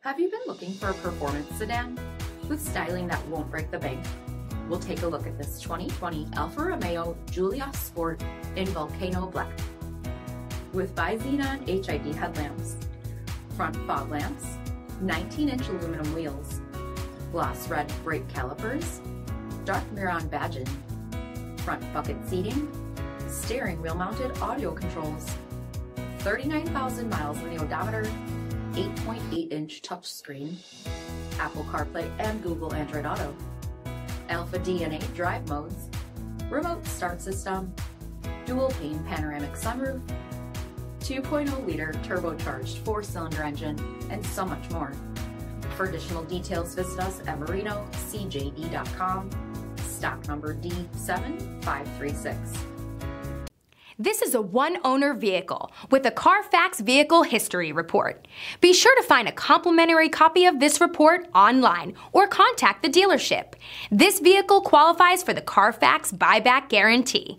Have you been looking for a performance sedan with styling that won't break the bank? We'll take a look at this 2020 Alfa Romeo Giulia Sport in Volcano Black. With bi-xenon HID headlamps, front fog lamps, 19-inch aluminum wheels, gloss red brake calipers, dark Marino badging, front bucket seating, steering wheel mounted audio controls, 39,000 miles in the odometer, 8.8-inch touchscreen, Apple CarPlay and Google Android Auto, Alpha D and A drive modes, remote start system, dual pane panoramic sunroof, 2.0-liter turbocharged 4-cylinder engine, and so much more. For additional details, visit us at marinocjd.com, stock number D7536. This is a one-owner vehicle with a Carfax Vehicle History Report. Be sure to find a complimentary copy of this report online or contact the dealership. This vehicle qualifies for the Carfax Buyback Guarantee.